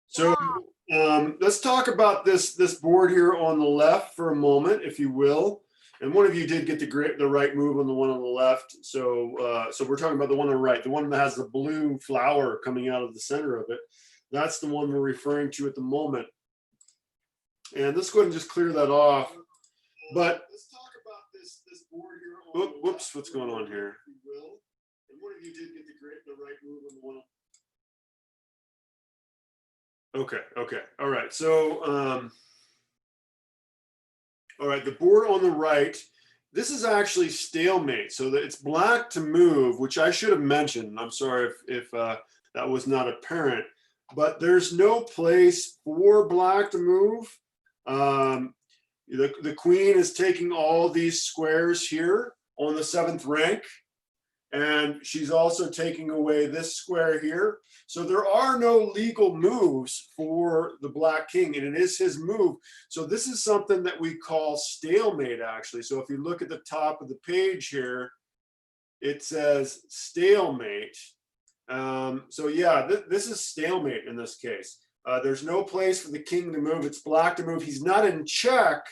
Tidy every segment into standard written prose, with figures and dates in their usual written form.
So let's talk about this board here on the left for a moment, if you will. And one of you did get the right move on the one on the left. So we're talking about the one on the right, the one that has the blue flower coming out of the center of it. That's the one we're referring to at the moment. And let's go ahead and just clear that off. But let's talk about this board here. Whoops, what's going on here? If you will. And one of you did get the right move on the one. Okay. All right. So, all right, the board on the right, this is actually stalemate. So that it's black to move, which I should have mentioned. I'm sorry if that was not apparent, but there's no place for black to move. The queen is taking all these squares here on the 7th rank. And she's also taking away this square here. So there are no legal moves for the black king, and it is his move. So this is something that we call stalemate, actually. So if you look at the top of the page here, it says stalemate. So yeah, this is stalemate in this case. There's no place for the king to move. It's black to move. He's not in check.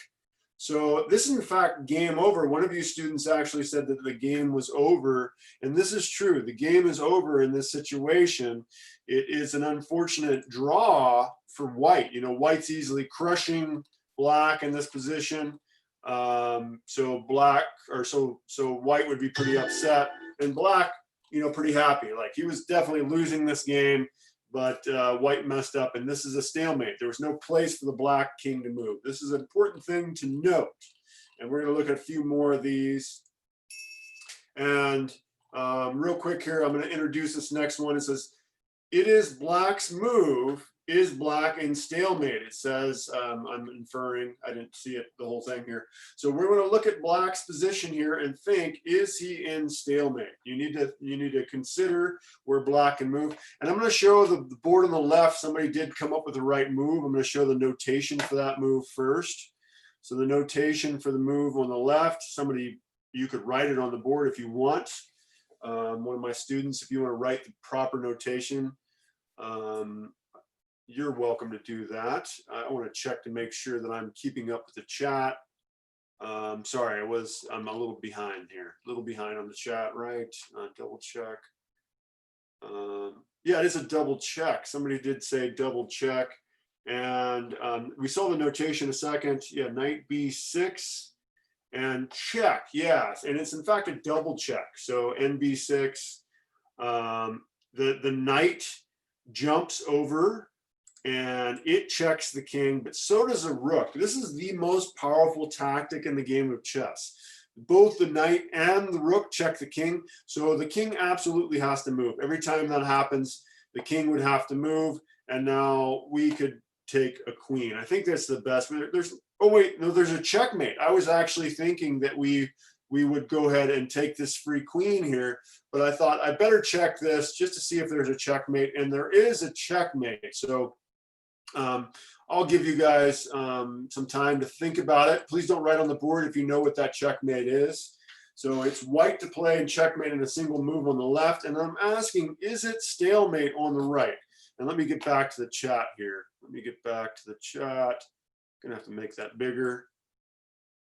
So this is in fact game over. One of you students actually said that the game was over, and this is true. The game is over in this situation. It is an unfortunate draw for white. You know, white's easily crushing black in this position. So white would be pretty upset, and black, you know, pretty happy. Like he was definitely losing this game. But white messed up, and this is a stalemate. There was no place for the black king to move. This is an important thing to note. And we're going to look at a few more of these. And real quick here, I'm going to introduce this next one. It says, it is black's move. Is black in stalemate? It says, I'm inferring, I didn't see it, the whole thing here. So we're going to look at black's position here and think, is he in stalemate? You need to consider where black can move. And I'm going to show the board on the left. Somebody did come up with the right move. I'm going to show the notation for that move first. So the notation for the move on the left, you could write it on the board if you want. One of my students, if you want to write the proper notation, you're welcome to do that. I want to check to make sure that I'm keeping up with the chat. Sorry, I'm a little behind here. A little behind on the chat, right? Double check. Yeah, it is a double check. Somebody did say double check. And we saw the notation a second. Yeah, knight b6 and check. Yes, and it's in fact a double check. So nb6, the knight jumps over and it checks the king, but so does a rook. This is the most powerful tactic in the game of chess. Both the knight and the rook check the king, so the king absolutely has to move. Every time that happens, the king would have to move, and now we could take a queen. I think that's the best. Oh wait, no, there's a checkmate. I was actually thinking that we would go ahead and take this free queen here, but I thought I better check this just to see if there's a checkmate, and there is a checkmate. So I'll give you guys some time to think about it. Please don't write on the board if you know what that checkmate is. So it's white to play and checkmate in a single move on the left. And I'm asking, is it stalemate on the right? And let me get back to the chat here. Let me get back to the chat. Gonna have to make that bigger.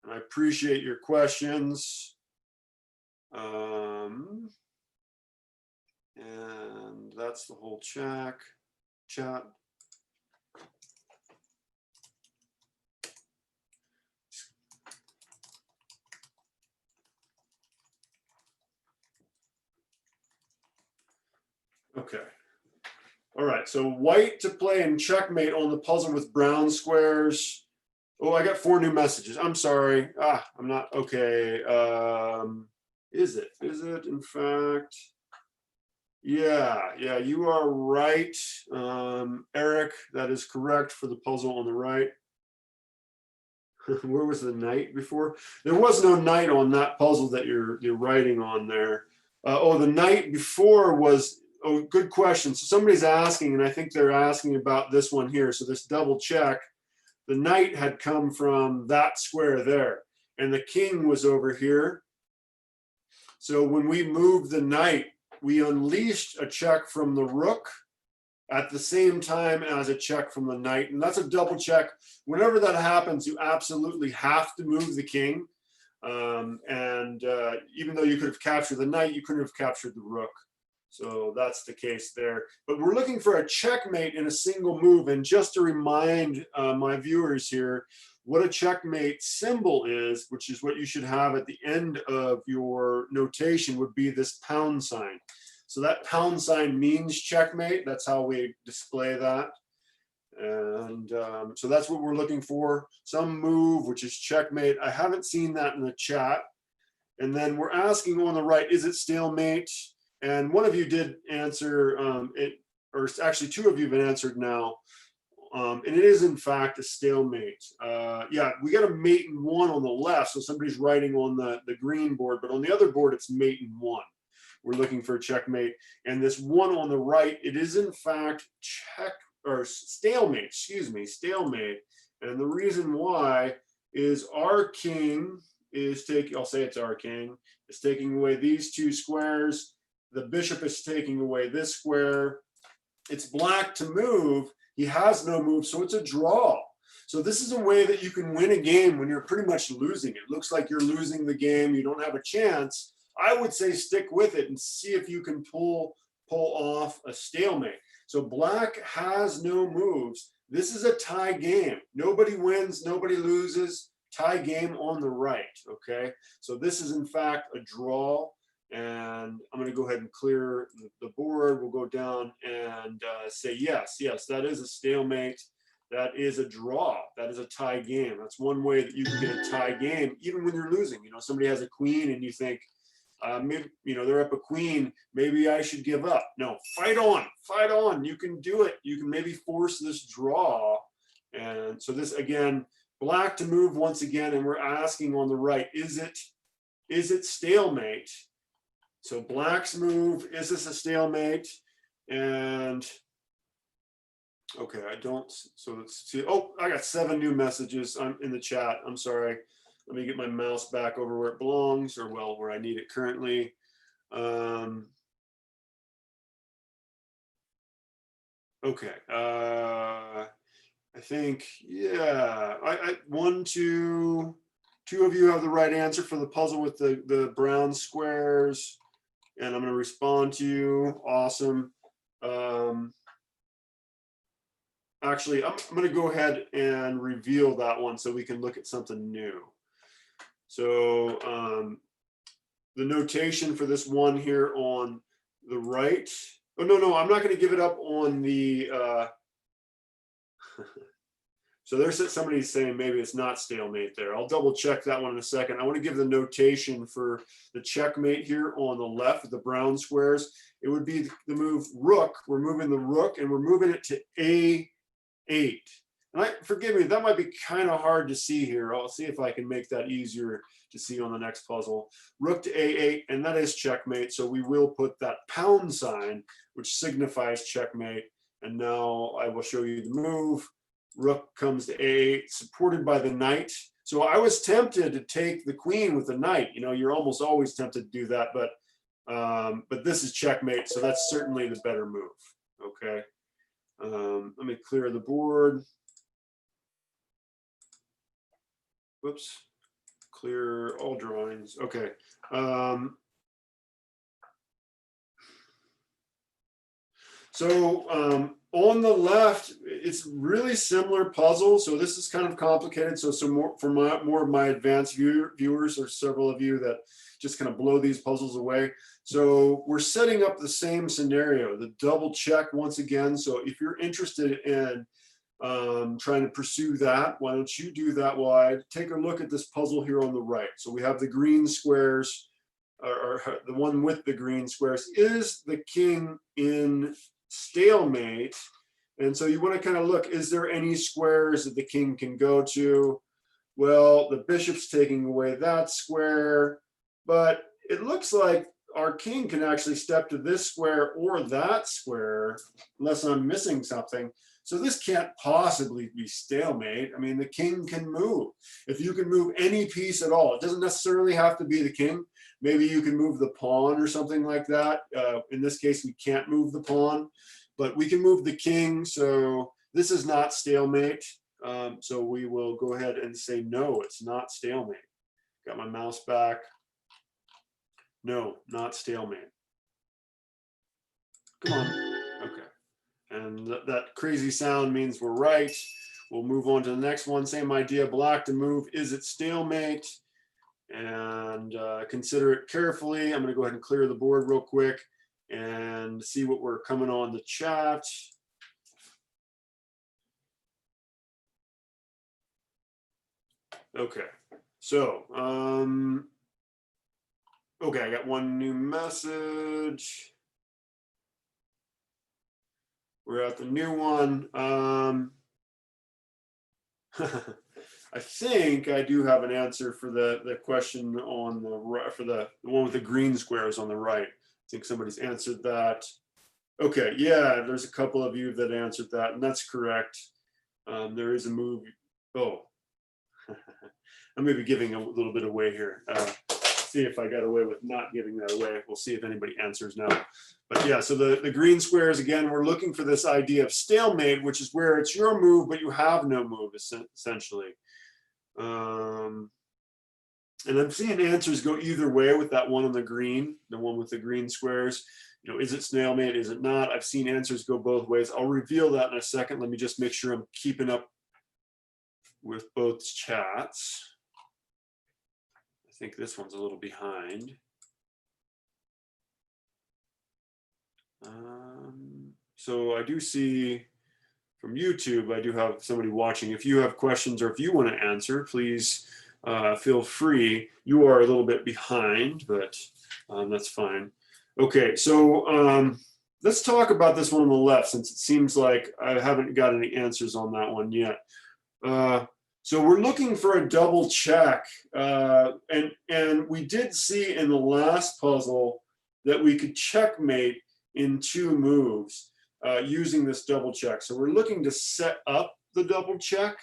And I appreciate your questions. And that's the whole chat. Okay. All right. So white to play and checkmate on the puzzle with brown squares. Oh, I got 4 new messages. I'm sorry. I'm not okay. Is it in fact? Yeah, you are right. Eric, that is correct for the puzzle on the right. Where was the knight before? There was no knight on that puzzle that you're writing on there. The knight before was. Oh, good question. So somebody's asking, and I think they're asking about this one here. So this double check, the knight had come from that square there, and the king was over here. So when we moved the knight, we unleashed a check from the rook, at the same time as a check from the knight. And that's a double check. Whenever that happens, you absolutely have to move the king. Even though you could have captured the knight, you couldn't have captured the rook. So that's the case there. But we're looking for a checkmate in a single move. And just to remind my viewers here, what a checkmate symbol is, which is what you should have at the end of your notation, would be this pound sign. So that pound sign means checkmate. That's how we display that. And so that's what we're looking for. Some move, which is checkmate. I haven't seen that in the chat. And then we're asking on the right, is it stalemate? And one of you did answer it, or actually two of you have answered now. And it is in fact a stalemate. Yeah, we got a mate in one on the left. So somebody's writing on the green board, but on the other board, it's mate in one. We're looking for a checkmate. And this one on the right, it is in fact stalemate, excuse me, stalemate. And the reason why is our king is taking, I'll say it's our king, is taking away these two squares. The bishop is taking away this square. It's black to move. He has no move, so it's a draw. So this is a way that you can win a game when you're pretty much losing. It looks like you're losing the game. You don't have a chance. I would say stick with it and see if you can pull off a stalemate. So black has no moves. This is a tie game. Nobody wins, nobody loses. Tie game on the right, okay? So this is in fact a draw. And I'm going to go ahead and clear the board. We'll go down and say yes, that is a stalemate. That is a draw. That is a tie game. That's one way that you can get a tie game, even when you're losing. You know, somebody has a queen and you think, maybe, you know, they're up a queen. Maybe I should give up. No, fight on, fight on. You can do it. You can maybe force this draw. And so this, again, black to move once again. And we're asking on the right, is it stalemate? So black's move, is this a stalemate? And okay, I don't, so let's see. Oh, I got 7 new messages in the chat. I'm sorry. Let me get my mouse back over where it belongs, or well, where I need it currently. Okay, I think, yeah, two of you have the right answer for the puzzle with the brown squares. And I'm going to respond to you. Awesome. Actually, I'm going to go ahead and reveal that one so we can look at something new. So the notation for this one here on the right. Oh, no, I'm not going to give it up on the... So there's somebody saying maybe it's not stalemate there. I'll double check that one in a second. I want to give the notation for the checkmate here on the left with the brown squares. It would be the move rook. We're moving the rook and we're moving it to A8. And forgive me, that might be kind of hard to see here. I'll see if I can make that easier to see on the next puzzle. Rook to A8, and that is checkmate. So we will put that pound sign, which signifies checkmate. And now I will show you the move. Rook comes to A8, supported by the knight. So I was tempted to take the queen with the knight. You know, you're almost always tempted to do that, but this is checkmate, so that's certainly the better move. Okay, let me clear the board. Whoops, clear all drawings. Okay. On the left, it's really similar puzzle. So this is kind of complicated. So more for more of my advanced viewers, or several of you that just kind of blow these puzzles away. So we're setting up the same scenario, the double check once again. So if you're interested in trying to pursue that, why don't you do that while I take a look at this puzzle here on the right. So we have the green squares, or the one with the green squares. Is the king in stalemate? And so you want to kind of look, is there any squares that the king can go to? Well, the bishop's taking away that square, but it looks like our king can actually step to this square or that square, unless I'm missing something. So this can't possibly be stalemate. I mean, the king can move. If you can move any piece at all, it doesn't necessarily have to be the king. Maybe you can move the pawn or something like that. In this case, we can't move the pawn. but we can move the king. So this is not stalemate. So we will go ahead and say, no, it's not stalemate. Got my mouse back. No, not stalemate. Come on. Okay. And that crazy sound means we're right. We'll move on to the next one. Same idea, black to move. Is it stalemate? And consider it carefully. I'm going to go ahead and clear the board real quick and see what we're coming on the chat. Okay, so, okay, I got one new message. We're at the new one. I think I do have an answer for the question on the right, for the one with the green squares on the right. I think somebody's answered that. Okay, yeah, there's a couple of you that answered that, and that's correct. There is a move. Oh, I may be giving a little bit away here. See if I got away with not giving that away. We'll see if anybody answers now. But yeah, so the green squares, again, we're looking for this idea of stalemate, which is where it's your move, but you have no move, essentially. And I'm seeing answers go either way with that one on the green, the one with the green squares. You know, is it stalemate? Is it not? I've seen answers go both ways. I'll reveal that in a second. Let me just make sure I'm keeping up with both chats. I think this one's a little behind. So I do see from YouTube, I do have somebody watching. If you have questions or if you want to answer, please feel free. You are a little bit behind, but that's fine. Okay, so let's talk about this one on the left, since it seems like I haven't got any answers on that one yet. So we're looking for a double check, and we did see in the last puzzle that we could checkmate in 2 moves using this double check. So we're looking to set up the double check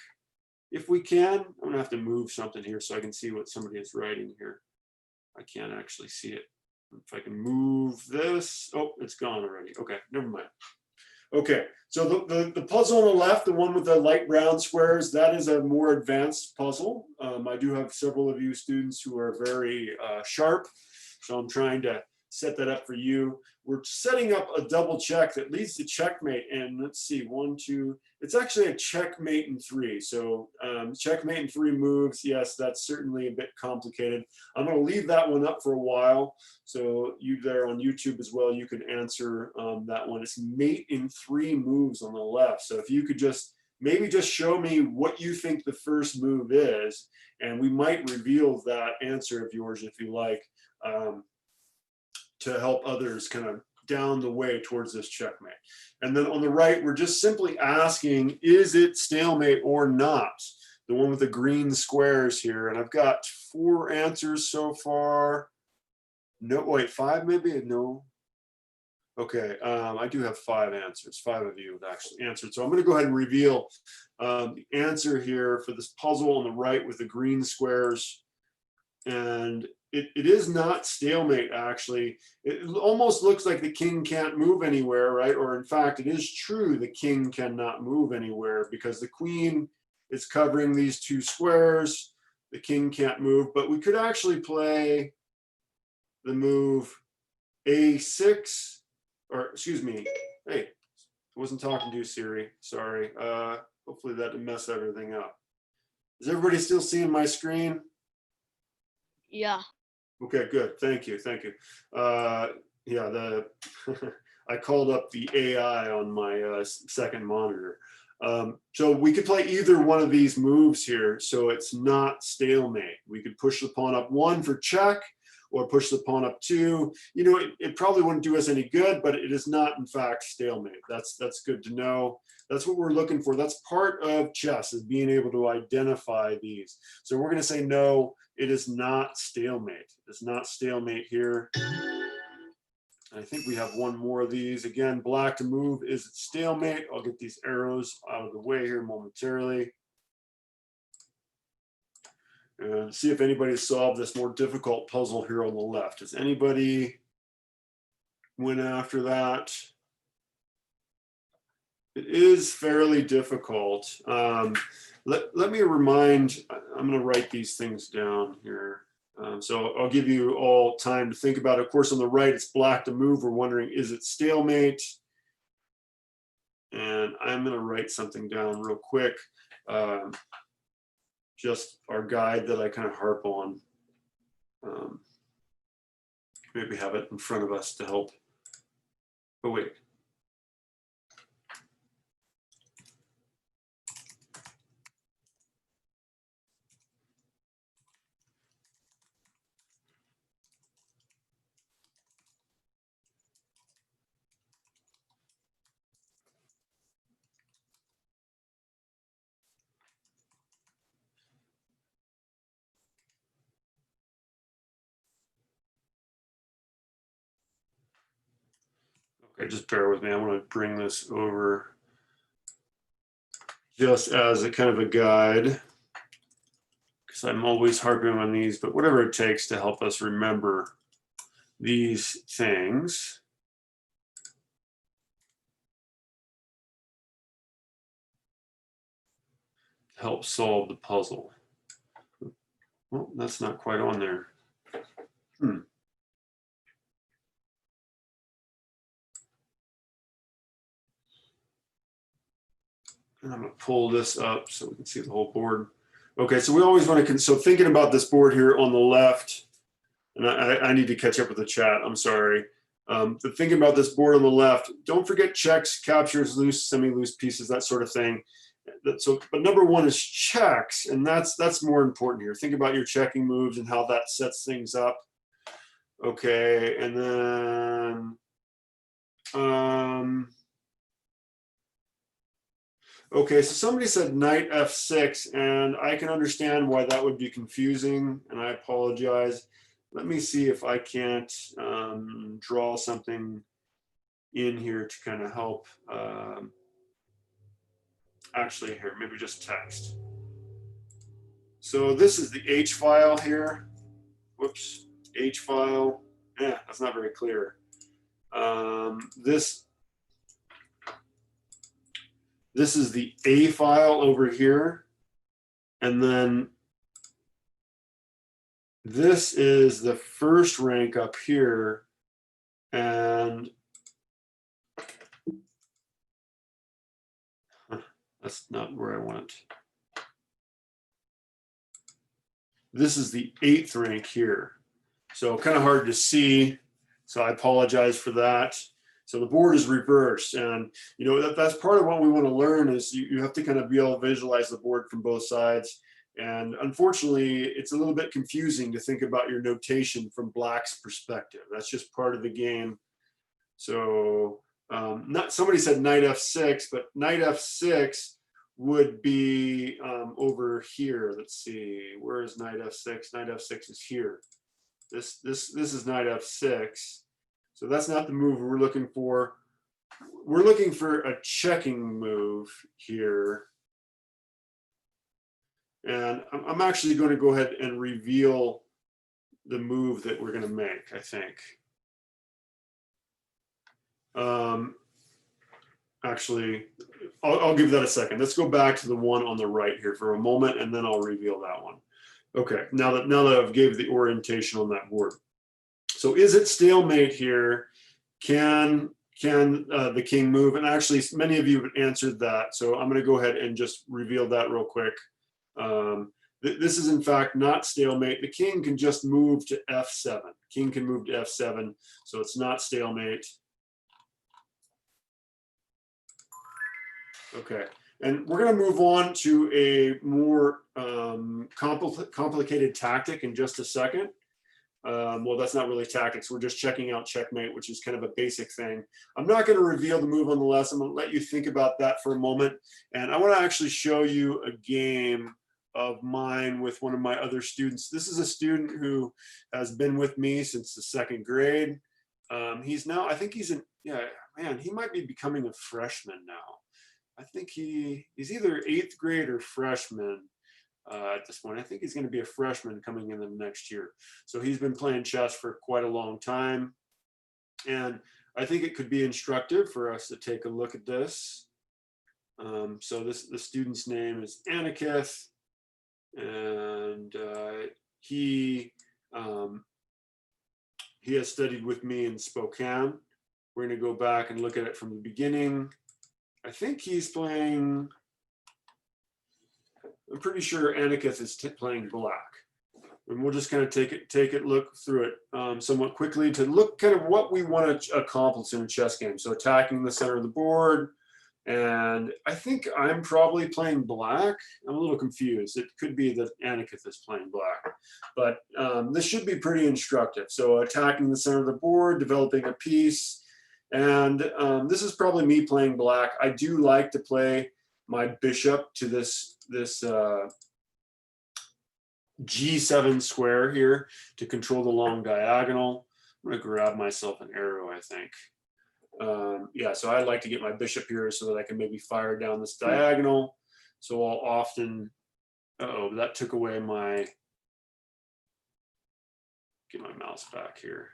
if we can. I'm gonna have to move something here so I can see what somebody is writing here. I can't actually see it. If I can move this, oh, it's gone already. Okay, never mind. Okay, so the puzzle on the left, the one with the light brown squares, that is a more advanced puzzle. I do have several of you students who are very sharp, so I'm trying to set that up for you. We're setting up a double check that leads to checkmate, and let's see, 1, 2, it's actually a checkmate in 3. So checkmate in 3 moves, yes, that's certainly a bit complicated. I'm gonna leave that one up for a while. So you there on YouTube as well, you can answer that one. It's mate in 3 moves on the left. So if you could just, maybe just show me what you think the first move is, and we might reveal that answer of yours if you like, to help others kind of down the way towards this checkmate. And then on the right, we're just simply asking, is it stalemate or not? The one with the green squares here. And I've got 4 answers so far. No, wait, 5 maybe? No. Okay, I do have 5 answers. 5 of you have actually answered. So I'm going to go ahead and reveal the answer here for this puzzle on the right with the green squares. And it is not stalemate, actually. It almost looks like the king can't move anywhere, right? Or in fact, it is true the king cannot move anywhere because the queen is covering these 2 squares. The king can't move, but we could actually play the move A6, or excuse me, hey, I wasn't talking to you, Siri, sorry. Hopefully that didn't mess everything up. Is everybody still seeing my screen? Yeah. Okay, good. Thank you. Thank you. Yeah, I called up the AI on my second monitor. So we could play either one of these moves here, so it's not stalemate. We could push the pawn up 1 for check, or push the pawn up 2. You know, it probably wouldn't do us any good, but it is not, in fact, stalemate. That's good to know. That's what we're looking for. That's part of chess, is being able to identify these. So we're going to say no, it is not stalemate. It's not stalemate here. I think we have one more of these. Again, black to move. Is it stalemate? I'll get these arrows out of the way here momentarily. And see if anybody solved this more difficult puzzle here on the left. Has anybody went after that? It is fairly difficult. Let me remind, I'm going to write these things down here. So I'll give you all time to think about it. Of course, on the right, it's black to move. We're wondering, is it stalemate? And I'm going to write something down real quick. Just our guide that I kind of harp on. Maybe have it in front of us to help. Oh, wait. Okay, just bear with me. I'm going to bring this over just as a kind of a guide, because I'm always harping on these, but whatever it takes to help us remember these things. Help solve the puzzle. Well, that's not quite on there. And I'm going to pull this up so we can see the whole board. Okay, so we always want to, so thinking about this board here on the left, and I need to catch up with the chat, I'm sorry. But thinking about this board on the left, don't forget checks, captures, loose, semi-loose pieces, that sort of thing. So, but number one is checks, and that's more important here. Think about your checking moves and how that sets things up. Okay, and then, okay, so somebody said knight f6, and I can understand why that would be confusing, and I apologize. Let me see if I can't draw something in here to kind of help. Actually, here, maybe just text. So this is the H file here. Whoops, H file. Yeah, that's not very clear. This is the A file over here. And then this is the first rank up here. And that's not where I want it. This is the 8th rank here. So kind of hard to see. So I apologize for that. So the board is reversed, and you know that's part of what we want to learn is you have to kind of be able to visualize the board from both sides. And unfortunately, it's a little bit confusing to think about your notation from Black's perspective. That's just part of the game. So not somebody said knight f6, but knight f6 would be over here. Let's see, where is knight f6? Knight f6 is here. This is knight f6. So that's not the move we're looking for. We're looking for a checking move here. And I'm actually going to go ahead and reveal the move that we're going to make, I think. Actually, I'll give that a second. Let's go back to the one on the right here for a moment, and then I'll reveal that one. Okay, now that I've gave the orientation on that board. So is it stalemate here? Can the king move? And actually, many of you have answered that. So I'm going to go ahead and just reveal that real quick. This is in fact not stalemate. The king can just move to f7. King can move to f7, so it's not stalemate. Okay, and we're going to move on to a more complicated tactic in just a second. Well, that's not really tactics. We're just checking out checkmate, which is kind of a basic thing. I'm not going to reveal the move on the left. I'm going to let you think about that for a moment. And I want to actually show you a game of mine with one of my other students. This is a student who has been with me since the 2nd grade. He's now, I think he's in, yeah, man, he might be becoming a freshman now. I think he's either 8th grade or freshman. At this point, I think he's going to be a freshman coming in the next year. So he's been playing chess for quite a long time. And I think it could be instructive for us to take a look at this. So the student's name is Anakith, and he has studied with me in Spokane. We're going to go back and look at it from the beginning. I think he's playing, I'm pretty sure Anakith is playing black. And we'll just kind of take it, look through it somewhat quickly to look kind of what we want to accomplish in a chess game. So attacking the center of the board. And I think I'm probably playing black. I'm a little confused. It could be that Anakith is playing black, but this should be pretty instructive. So attacking the center of the board, developing a piece. And this is probably me playing black. I do like to play my bishop to this G7 square here to control the long diagonal. I'm gonna grab myself an arrow, I think. Yeah, so I'd like to get my bishop here so that I can maybe fire down this diagonal. So I'll often, uh-oh, that took away my, get my mouse back here.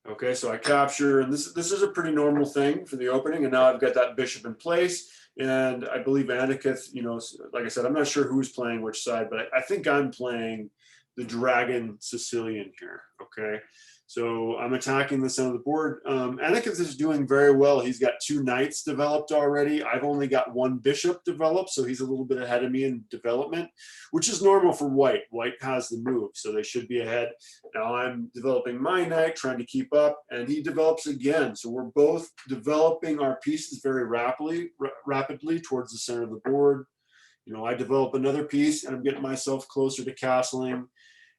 Okay, so I capture, and this is a pretty normal thing for the opening, and now I've got that bishop in place, and I believe Anakith, you know, like I said, I'm not sure who's playing which side, but I think I'm playing the Dragon Sicilian here, okay? So I'm attacking the center of the board. Anakith is doing very well. He's got 2 knights developed already. I've only got 1 bishop developed, so he's a little bit ahead of me in development, which is normal for white. White has the move, so they should be ahead. Now I'm developing my knight, trying to keep up, and he develops again. So we're both developing our pieces very rapidly towards the center of the board. You know, I develop another piece, and I'm getting myself closer to castling.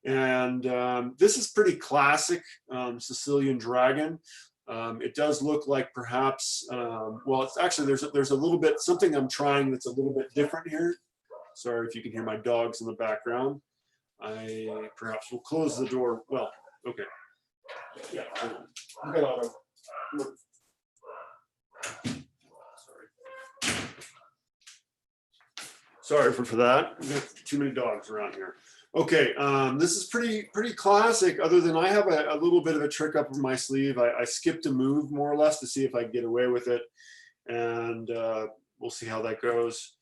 And this is pretty classic Sicilian dragon. It does look like perhaps, well, it's actually, there's a little bit, something I'm trying that's a little bit different here. Sorry if you can hear my dogs in the background. I perhaps will close the door. Well, okay. Yeah, I've got auto. Sorry for that. We've got too many dogs around here. Okay, this is pretty classic, other than I have a little bit of a trick up my sleeve. I skipped a move more or less to see if I can get away with it, and we'll see how that goes.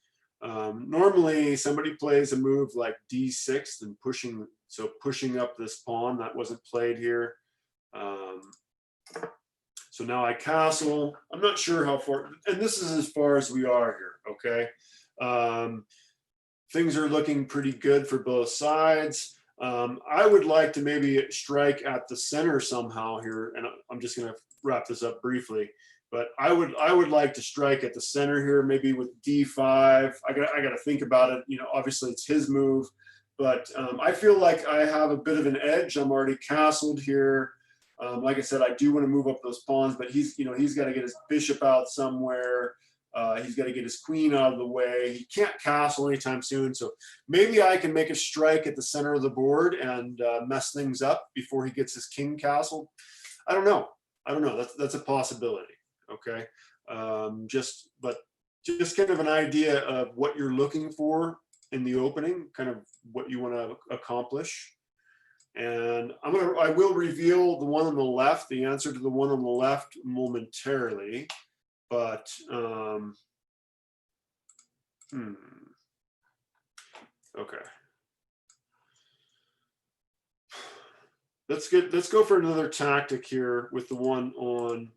Normally somebody plays a move like D6 and pushing up this pawn. That wasn't played here. So now I castle. I'm not sure how far, and this is as far as we are here, okay? Things are looking pretty good for both sides. I would like to maybe strike at the center somehow here, and I'm just going to wrap this up briefly. But I would like to strike at the center here, maybe with D5. I got to think about it. You know, obviously it's his move, but I feel like I have a bit of an edge. I'm already castled here. Like I said, I do want to move up those pawns, but he's got to get his bishop out somewhere. He's got to get his queen out of the way. He can't castle anytime soon. So maybe I can make a strike at the center of the board and mess things up before he gets his king castled. I don't know. That's a possibility. Okay. Just kind of an idea of what you're looking for in the opening, kind of what you want to accomplish. And I will reveal the one on the left, the answer to the one on the left momentarily. But okay. Let's go for another tactic here with the one on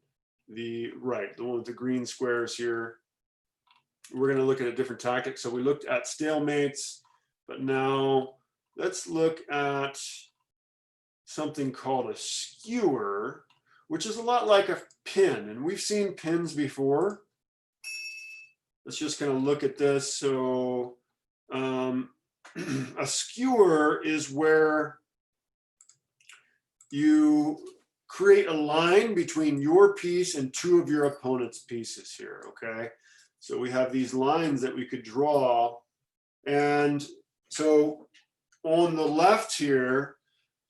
the right, the one with the green squares here. We're going to look at a different tactic. So we looked at stalemates, but now let's look at something called a skewer, which is a lot like a pin, and we've seen pins before. Let's just kind of look at this. So a skewer is where you create a line between your piece and 2 of your opponent's pieces here, okay? So we have these lines that we could draw, and so on the left here,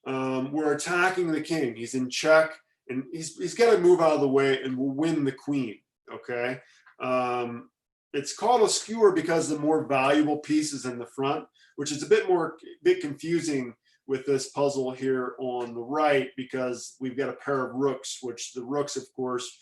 we're attacking the king. He's in check, and he's got to move out of the way, and we'll win the queen, okay? It's called a skewer because the more valuable piece is in the front, which is a bit confusing with this puzzle here on the right, because we've got a pair of rooks, which the rooks, of course,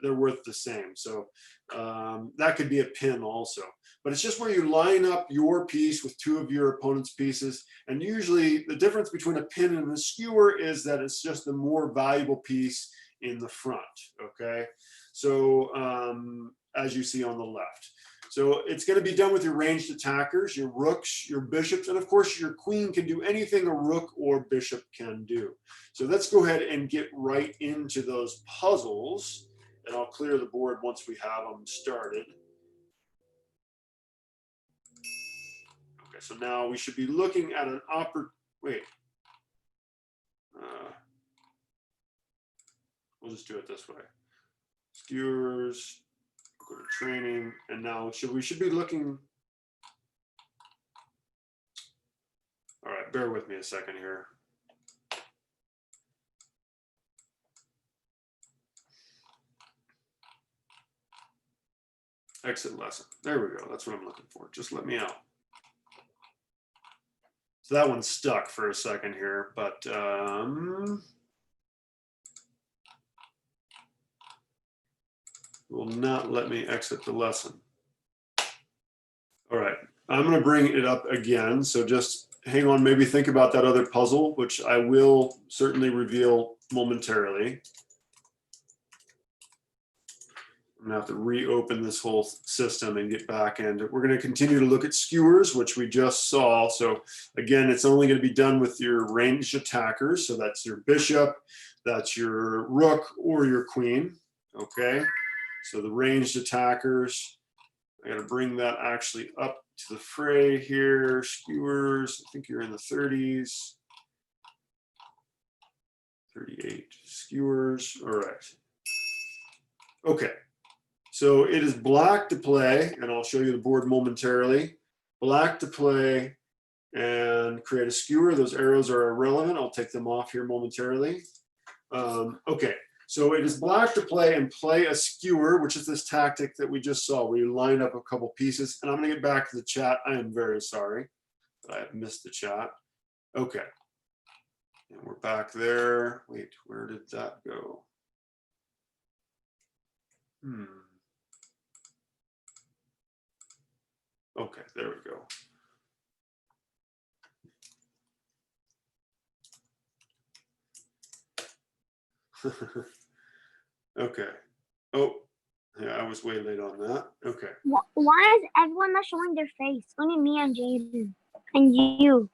they're worth the same. So that could be a pin also. But it's just where you line up your piece with two of your opponent's pieces. And usually the difference between a pin and a skewer is that it's just the more valuable piece in the front, okay? So as you see on the left. So it's going to be done with your ranged attackers, your rooks, your bishops, and of course your queen can do anything a rook or bishop can do. So let's go ahead and get right into those puzzles, and I'll clear the board once we have them started. Okay, so now we should be looking at an we'll just do it this way. Skewers, go to training, and now we should be looking. All right, bear with me a second here. Exit lesson. There we go. That's what I'm looking for. Just let me out. So that one's stuck for a second here, but will not let me exit the lesson. All right, I'm going to bring it up again. So just hang on, maybe think about that other puzzle, which I will certainly reveal momentarily. I'm gonna have to reopen this whole system and get back, and we're going to continue to look at skewers, which we just saw. So again, it's only going to be done with your ranged attackers. So that's your bishop, that's your rook, or your queen. Okay, so the ranged attackers, I got to bring that actually up to the fray here. Skewers, I think you're in the 30s. 38 skewers. All right. Okay. So it is black to play, and I'll show you the board momentarily. Black to play and create a skewer. Those arrows are irrelevant. I'll take them off here momentarily. Okay, so it is black to play and play a skewer, which is this tactic that we just saw, where you line up a couple pieces. And I'm going to get back to the chat. I am very sorry that I have missed the chat. Okay, and we're back there. Wait, where did that go? Okay, there we go. Okay. Oh, yeah, I was way late on that. Okay. Why is everyone not showing their face? Only me and Jaden and you.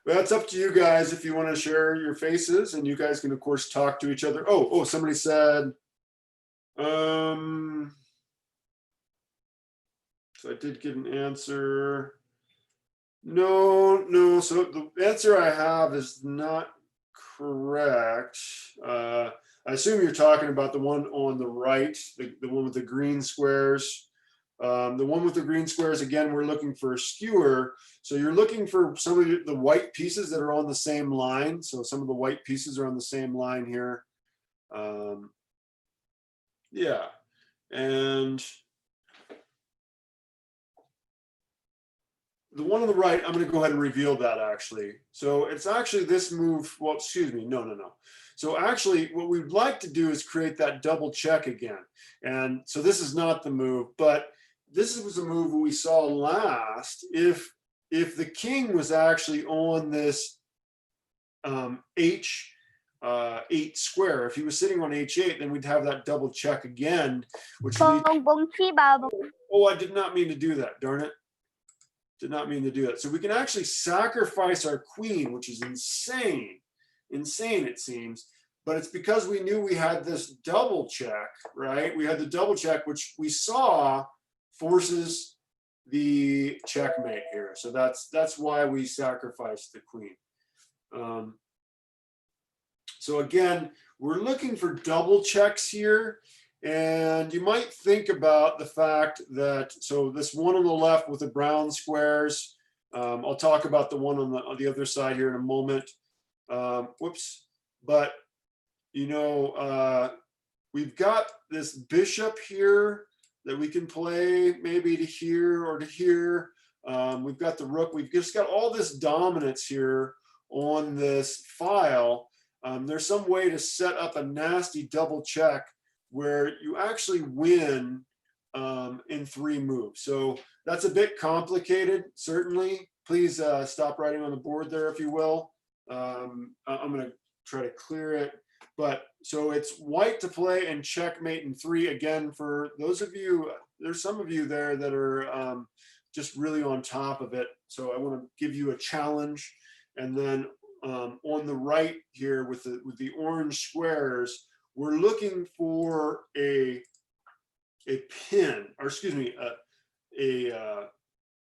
Well, that's up to you guys if you want to share your faces, and you guys can of course talk to each other. Oh, somebody said, so I did get an answer. No. So the answer I have is not correct. I assume you're talking about the one on the right, the one with the green squares. The one with the green squares, again, we're looking for a skewer. So you're looking for some of the white pieces that are on the same line. So some of the white pieces are on the same line here. Yeah, and the one on the right, I'm going to go ahead and reveal that actually. So it's actually this move. Well, excuse me. No. So actually what we'd like to do is create that double check again. And so this is not the move, but this was a move we saw last. If the king was actually on this H8 square, if he was sitting on H8, then we'd have that double check again, which leads. Oh, I did not mean to do that. Darn it. Did not mean to do that. So we can actually sacrifice our queen, which is insane it seems, but it's because we knew we had this double check, right? We had the double check, which we saw forces the checkmate here. So that's why we sacrificed the queen. So again, we're looking for double checks here. And you might think about the fact that, so this one on the left with the brown squares, I'll talk about the one on the other side here in a moment. Whoops, but you know, we've got this bishop here that we can play maybe to here or to here. We've got the rook. We've just got all this dominance here on this file. There's some way to set up a nasty double check where you actually win in 3 moves. So that's a bit complicated, certainly. Please stop writing on the board there, if you will. I'm going to try to clear it. But so it's white to play and checkmate in 3. Again, for those of you, there's some of you there that are just really on top of it. So I want to give you a challenge. And then on the right here with the orange squares, we're looking for a pin, or excuse me, a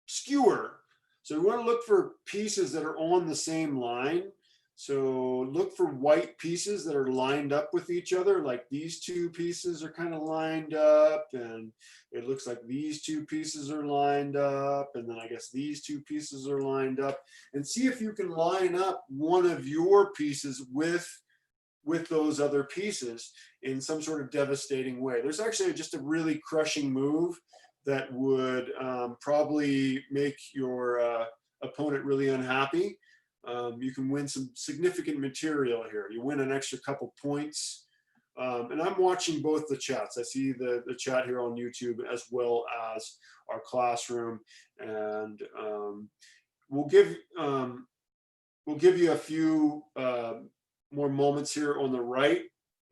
skewer. So we want to look for pieces that are on the same line. So look for white pieces that are lined up with each other, like these 2 pieces are kind of lined up, and it looks like these 2 pieces are lined up, and then I guess these 2 pieces are lined up, and see if you can line up one of your pieces with those other pieces in some sort of devastating way. There's actually just a really crushing move that would probably make your opponent really unhappy. You can win some significant material here. You win an extra couple points. And I'm watching both the chats. I see the chat here on YouTube as well as our classroom. And we'll give you a few more moments here on the right.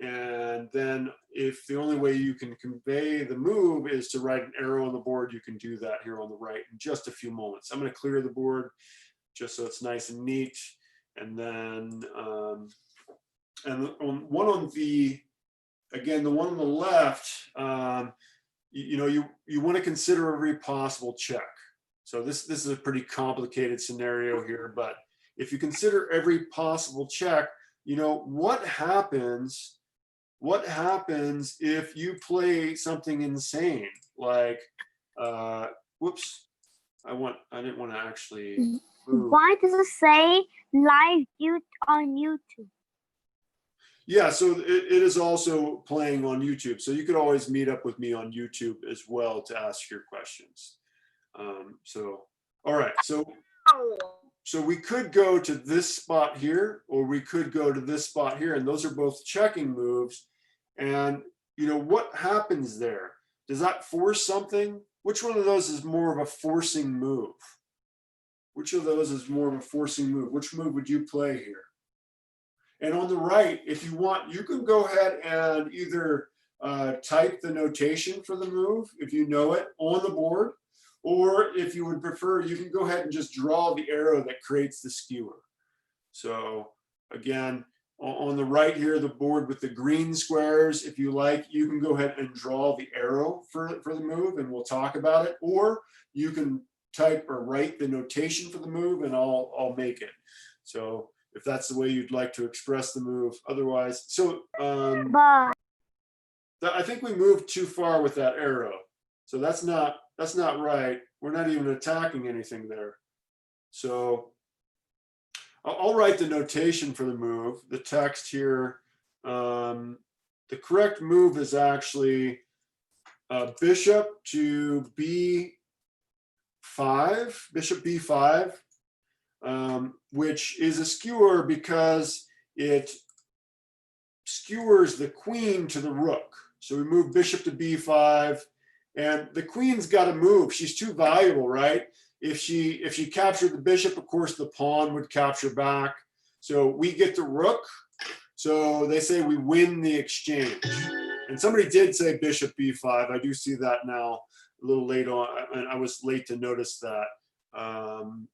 And then if the only way you can convey the move is to write an arrow on the board, you can do that here on the right in just a few moments. I'm going to clear the board just so it's nice and neat. And then, and one on the, again, the one on the left, you want to consider every possible check. So this is a pretty complicated scenario here, but if you consider every possible check, what happens if you play something insane? Like, whoops, I didn't want to actually move. Why does it say live on YouTube? Yeah, so it is also playing on YouTube. So you could always meet up with me on YouTube as well to ask your questions. All right, so we could go to this spot here, or we could go to this spot here, and those are both checking moves. And what happens there? Does that force something? Which one of those is more of a forcing move? Which of those is more of a forcing move? Which move would you play here? And on the right, if you want, you can go ahead and either type the notation for the move, if you know it, on the board, or if you would prefer, you can go ahead and just draw the arrow that creates the skewer. So again, on the right here, the board with the green squares, if you like, you can go ahead and draw the arrow for the move, and we'll talk about it. Or you can type or write the notation for the move, and I'll make it. So if that's the way you'd like to express the move. Otherwise, so But I think we moved too far with that arrow. So that's not right. We're not even attacking anything there. So I'll write the notation for the move, the text here. The correct move is actually bishop to b5, bishop b5, which is a skewer because it skewers the queen to the rook. So we move bishop to b5, and the queen's got to move. She's too valuable, right? If she captured the bishop, of course, the pawn would capture back. So we get the rook. So they say we win the exchange. And somebody did say bishop b5. I do see that now a little late on, and I was late to notice that.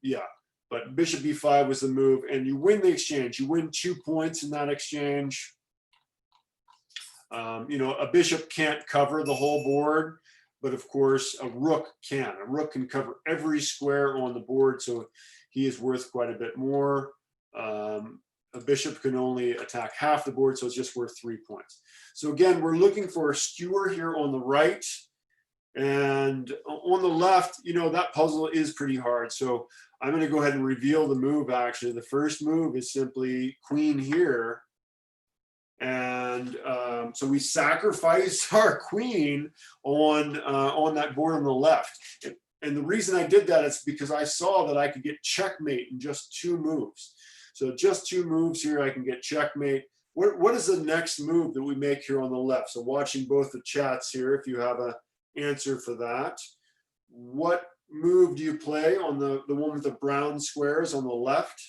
Yeah, but bishop b5 was the move, and you win the exchange. You win 2 points in that exchange. A bishop can't cover the whole board, but of course a rook can. A rook can cover every square on the board, so he is worth quite a bit more. A bishop can only attack half the board, so it's just worth 3 points. So again, we're looking for a skewer here on the right, and on the left, that puzzle is pretty hard. So I'm going to go ahead and reveal the move. Actually, the first move is simply queen here. And so we sacrifice our queen on that board on the left. And the reason I did that is because I saw that I could get checkmate in just 2 moves. So just 2 moves here, I can get checkmate. what is the next move that we make here on the left? So watching both the chats here, if you have an answer for that. What move do you play on the one with the brown squares on the left?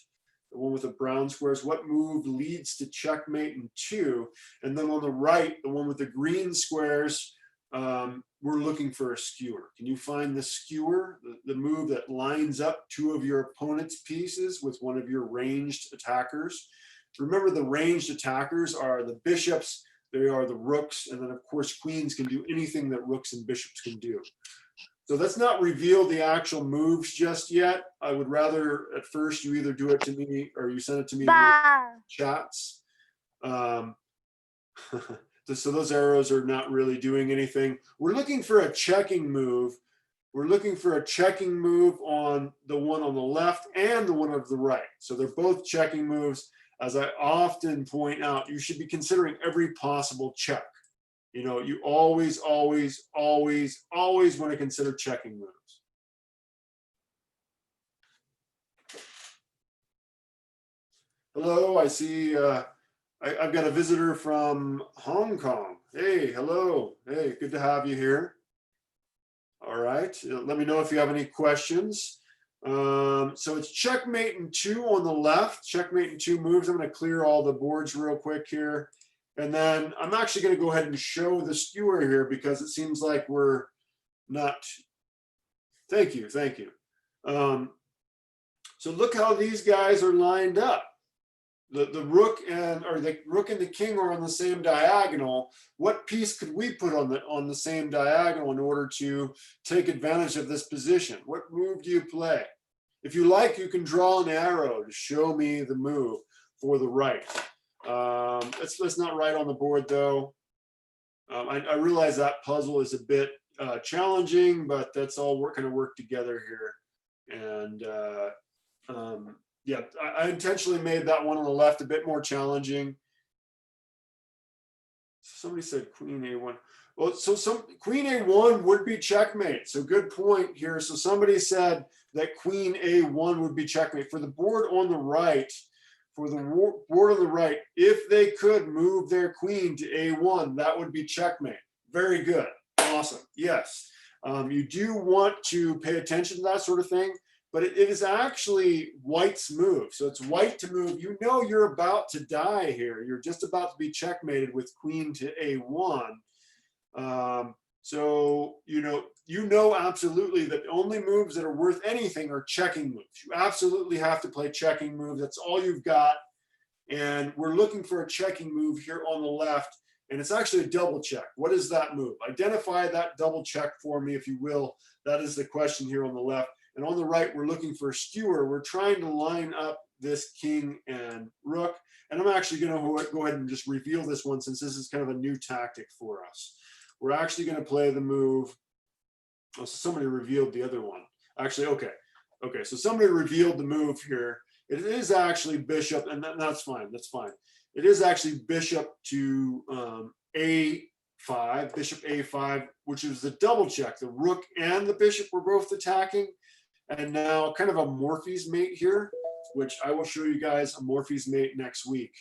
The one with the brown squares, what move leads to checkmate in 2? And then on the right, the one with the green squares, we're looking for a skewer. Can you find the skewer, the move that lines up 2 of your opponent's pieces with one of your ranged attackers? Remember, the ranged attackers are the bishops, they are the rooks, and then of course queens can do anything that rooks and bishops can do. So let's not reveal the actual moves just yet. I would rather at first you either do it to me or you send it to me in Bah. chats. So those arrows are not really doing anything. We're looking for a checking move. We're looking for a checking move on the one on the left and the one on the right. So they're both checking moves. As I often point out, you should be considering every possible check. You know, you always want to consider checking moves. Hello, I see I've got a visitor from Hong Kong. Hey, hello. Hey, good to have you here. All right, let me know if you have any questions. So it's checkmate in 2 on the left, checkmate in 2 moves. I'm going to clear all the boards real quick here. And then I'm actually going to go ahead and show the skewer here because it seems like we're not. Thank you. So look how these guys are lined up. The rook and the king are on the same diagonal. What piece could we put on the same diagonal in order to take advantage of this position? What move do you play? If you like, you can draw an arrow to show me the move for the right. Let's not write on the board though. I realize that puzzle is a bit challenging, but that's all we're going to work together here. And yeah, I intentionally made that one on the left a bit more challenging. Somebody said queen a1. Well, so queen a1 would be checkmate. So good point here. So somebody said that queen a1 would be checkmate. For the board on the right, if they could move their queen to a1, that would be checkmate. Very good. Awesome. Yes. You do want to pay attention to that sort of thing, but it is actually white's move. So it's white to move. You know you're about to die here. You're just about to be checkmated with queen to a1. So you know absolutely that the only moves that are worth anything are checking moves. You absolutely have to play checking moves. That's all you've got. And we're looking for a checking move here on the left. And it's actually a double check. What is that move? Identify that double check for me, if you will. That is the question here on the left. And on the right, we're looking for a skewer. We're trying to line up this king and rook. And I'm actually going to go ahead and just reveal this one since this is kind of a new tactic for us. We're actually going to play the move. Oh, so somebody revealed the other one. Actually, okay. Okay, so somebody revealed the move here. It is actually bishop, and that's fine. That's fine. It is actually bishop to a5, bishop a5, which is the double check. The rook and the bishop were both attacking. And now kind of a Morphy's mate here, which I will show you guys a Morphy's mate next week.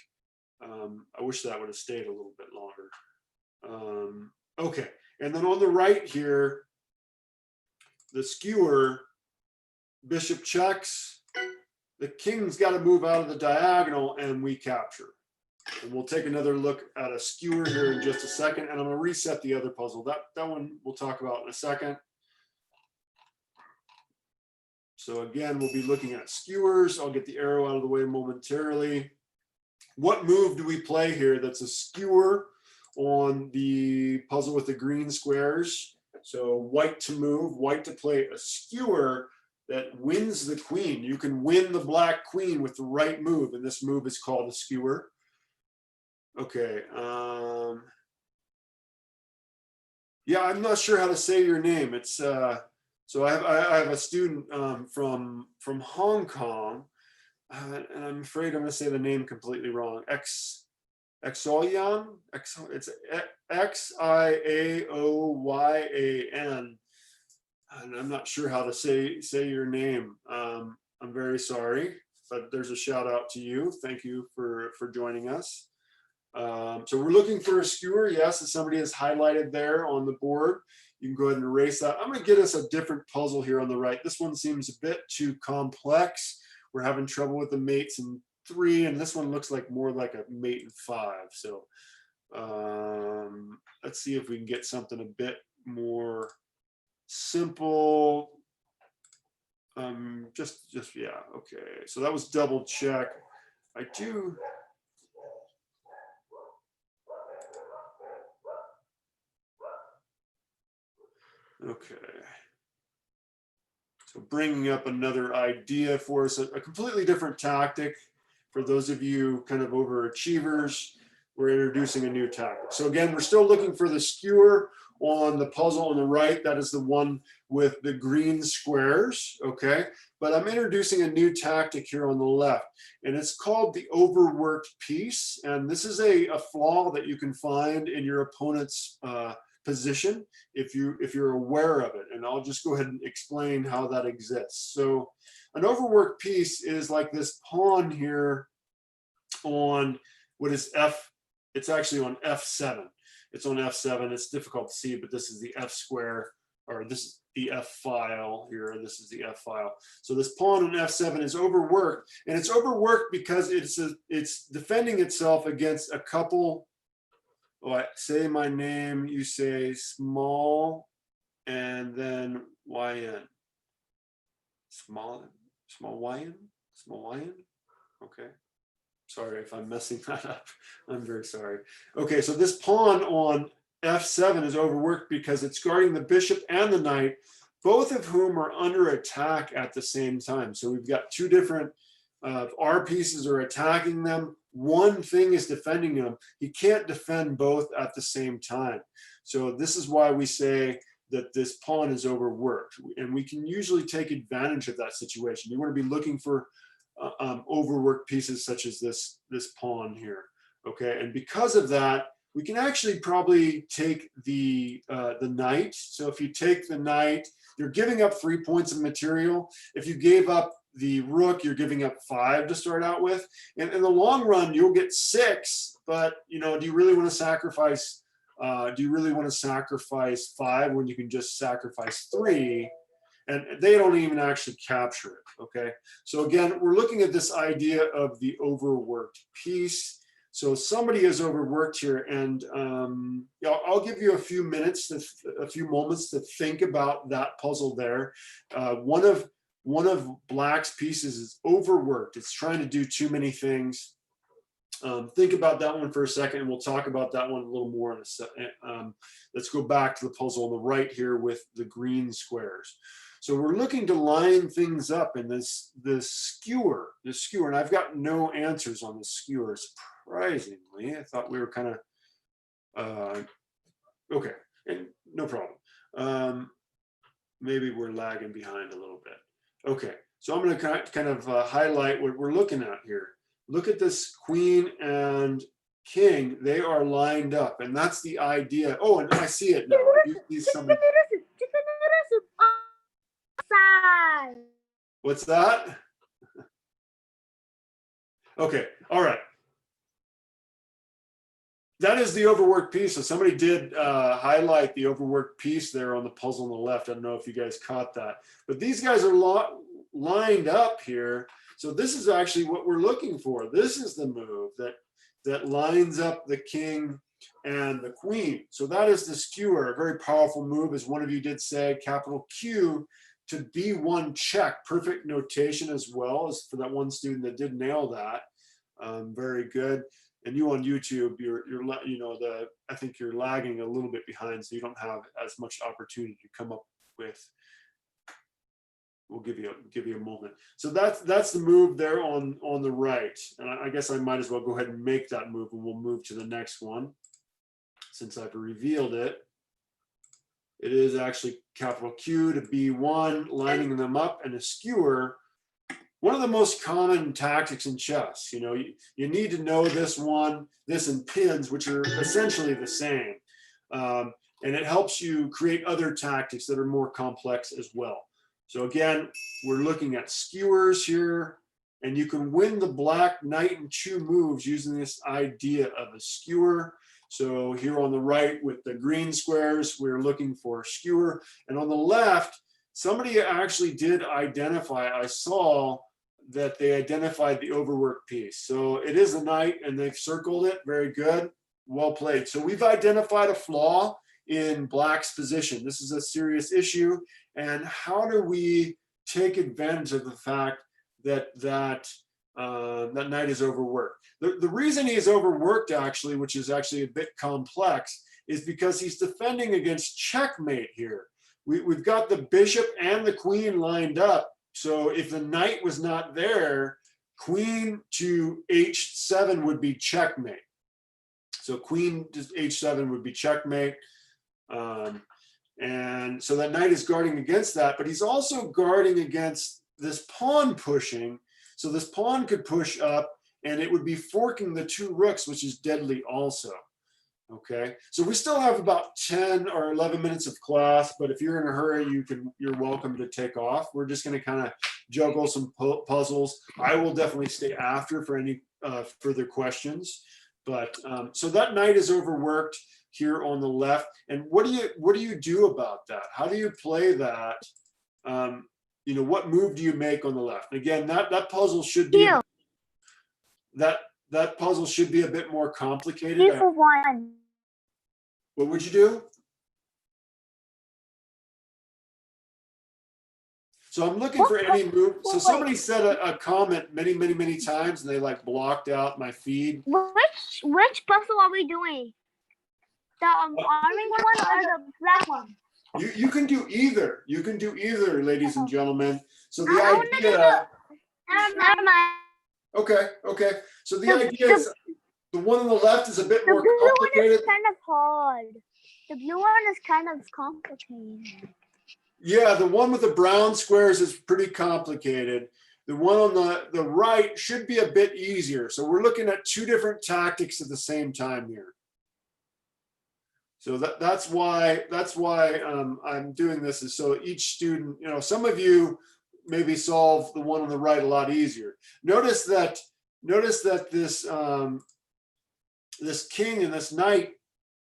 I wish that would have stayed a little bit longer. Okay, and then on the right here, the skewer, bishop checks, the king's got to move out of the diagonal and we capture. And we'll take another look at a skewer here in just a second, and I'm going to reset the other puzzle. That one we'll talk about in a second. So again, we'll be looking at skewers. I'll get the arrow out of the way momentarily. What move do we play here that's a skewer on the puzzle with the green squares? So white to move, white to play a skewer that wins the queen. You can win the black queen with the right move, and this move is called a skewer. Okay. Yeah, I'm not sure how to say your name. It's so I have a student from Hong Kong, and I'm afraid I'm going to say the name completely wrong. Xoyan. It's Xiaoyan, and I'm not sure how to say your name. I'm very sorry, but there's a shout out to you. Thank you for joining us. So we're looking for a skewer. Yes, as somebody has highlighted there on the board. You can go ahead and erase that. I'm going to get us a different puzzle here on the right. This one seems a bit too complex. We're having trouble with the mates in 3, and this one looks like more like a mate in 5. So let's see if we can get something a bit more simple. Yeah, okay. So that was double check. I do. Okay. So bringing up another idea for us, a completely different tactic. For those of you kind of overachievers, we're introducing a new tactic. So again, we're still looking for the skewer on the puzzle on the right. That is the one with the green squares, okay? But I'm introducing a new tactic here on the left, and it's called the overworked piece. And this is a flaw that you can find in your opponent's position if you're aware of it. And I'll just go ahead and explain how that exists. So an overworked piece is like this pawn here on what is F, it's actually on F7. It's on F7. It's difficult to see, but this is the F square, or this is the F file here. This is the F file. So this pawn on F7 is overworked, and it's overworked because it's defending itself against a couple. Oh, I say my name, you say small, and then YN. Small YN? Okay. Sorry if I'm messing that up. I'm very sorry. Okay, so this pawn on F7 is overworked because it's guarding the bishop and the knight, both of whom are under attack at the same time. So we've got two different, our pieces are attacking them. One thing is defending them. He can't defend both at the same time. So this is why we say that this pawn is overworked. And we can usually take advantage of that situation. You want to be looking for overworked pieces such as this pawn here, okay? And because of that, we can actually probably take the knight. So if you take the knight, you're giving up 3 points of material. If you gave up the rook, you're giving up 5 to start out with. And in the long run, you'll get 6. But you know, do you really want to sacrifice? Do you really want to sacrifice 5 when you can just sacrifice 3? And they don't even actually capture it, okay? So again, we're looking at this idea of the overworked piece. So somebody is overworked here, and I'll give you a few minutes, a few moments to think about that puzzle there. One of Black's pieces is overworked. It's trying to do too many things. Think about that one for a second, and we'll talk about that one a little more in a second. Let's go back to the puzzle on the right here with the green squares. So we're looking to line things up in this skewer, and I've got no answers on the skewer, surprisingly. I thought we were kind of, okay, and no problem. Maybe we're lagging behind a little bit. Okay, so I'm gonna kind of highlight what we're looking at here. Look at this queen and king, they are lined up, and that's the idea. Oh, and I see it now. You see somebody. What's that? Okay, all right. That is the overworked piece. So somebody did highlight the overworked piece there on the puzzle on the left. I don't know if you guys caught that, but these guys are lined up here. So this is actually what we're looking for. This is the move that lines up the king and the queen. So that is the skewer, a very powerful move, as one of you did say, capital Q to B1 check. Perfect notation as well, as for that one student that did nail that. Very good. And you on YouTube, I think you're lagging a little bit behind, so you don't have as much opportunity to come up with. We'll give you a moment. So that's the move there on the right. And I guess I might as well go ahead and make that move, and we'll move to the next one since I've revealed it. It is actually capital Q to B1, lining them up, and a skewer. One of the most common tactics in chess. You know, you need to know this one, this and pins, which are essentially the same. And it helps you create other tactics that are more complex as well. So again, we're looking at skewers here. And you can win the black knight and 2 moves using this idea of a skewer. So here on the right with the green squares, we're looking for a skewer. And on the left, somebody actually did identify, I saw that they identified the overworked piece. So it is a knight and they've circled it. Very good. Well played. So we've identified a flaw in black's position. This is a serious issue. And how do we take advantage of the fact that that knight is overworked? The reason he is overworked, actually, which is actually a bit complex, is because he's defending against checkmate here. We've got the bishop and the queen lined up. So if the knight was not there, queen to h7 would be checkmate. So queen to h7 would be checkmate. And so that knight is guarding against that, but he's also guarding against this pawn pushing. So this pawn could push up and it would be forking the 2 rooks, which is deadly also. Okay, so we still have about 10 or 11 minutes of class, but if you're in a hurry, you're welcome to take off. We're just going to kind of juggle some puzzles. I will definitely stay after for any further questions. But so that knight is overworked here on the left. And what do you do about that? How do you play that? You know, what move do you make on the left? Again, that puzzle should be that puzzle should be a bit more complicated. 2 for 1. What would you do? So I'm looking for any move. So somebody said a comment many times and they like blocked out my feed. Which puzzle are we doing? The orange one or the black one? You can do either. You can do either, ladies and gentlemen. So the I wanna do idea. Never mind. Okay. So the idea is the one on the left is a bit The more blue one complicated. is kind of hard. The blue one is kind of complicated. Yeah, the one with the brown squares is pretty complicated. The one on the right should be a bit easier. So we're looking at 2 different tactics at the same time here. So that's why I'm doing this, is so each student, you know, some of you maybe solve the one on the right a lot easier. Notice that this this king and this knight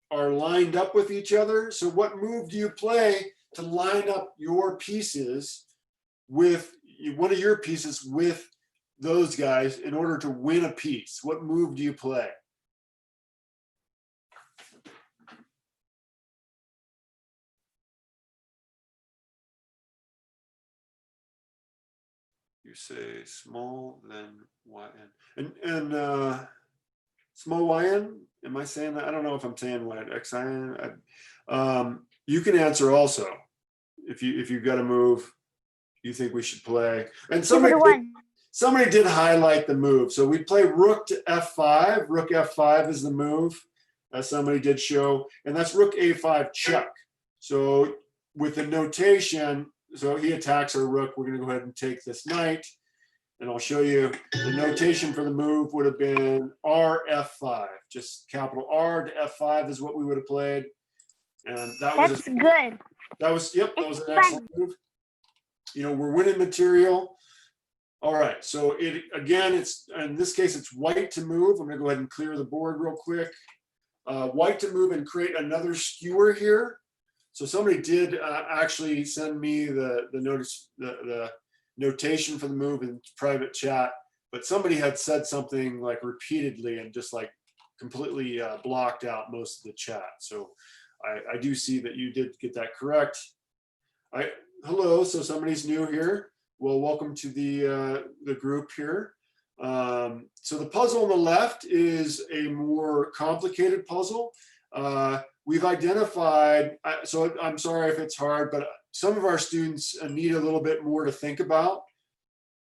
are lined up with each other. So what move do you play to line up your pieces with one of your pieces with those guys in order to win a piece? What move do you play? You say small, then yn. And small yn? Am I saying that? I don't know if I'm saying what, xin. You can answer also if you've got a move you think we should play. And somebody did highlight the move. So we play rook to f5. Rook f5 is the move, as somebody did show, and that's rook a5 check. So with the notation, so he attacks our rook. We're going to go ahead and take this knight, and I'll show you the notation for the move would have been R f5. Just capital R to f5 is what we would have played, and That's good. That was an excellent move. You know, we're winning material. All right, so it's in this case it's white to move. I'm going to go ahead and clear the board real quick. White to move and create another skewer here. So somebody did actually send me the notation for the move in private chat, but somebody had said something like repeatedly and just like completely blocked out most of the chat. So I do see that you did get that correct. Hello, so somebody's new here. Well, welcome to the group here. So the puzzle on the left is a more complicated puzzle. We've identified, so I'm sorry if it's hard, but some of our students need a little bit more to think about.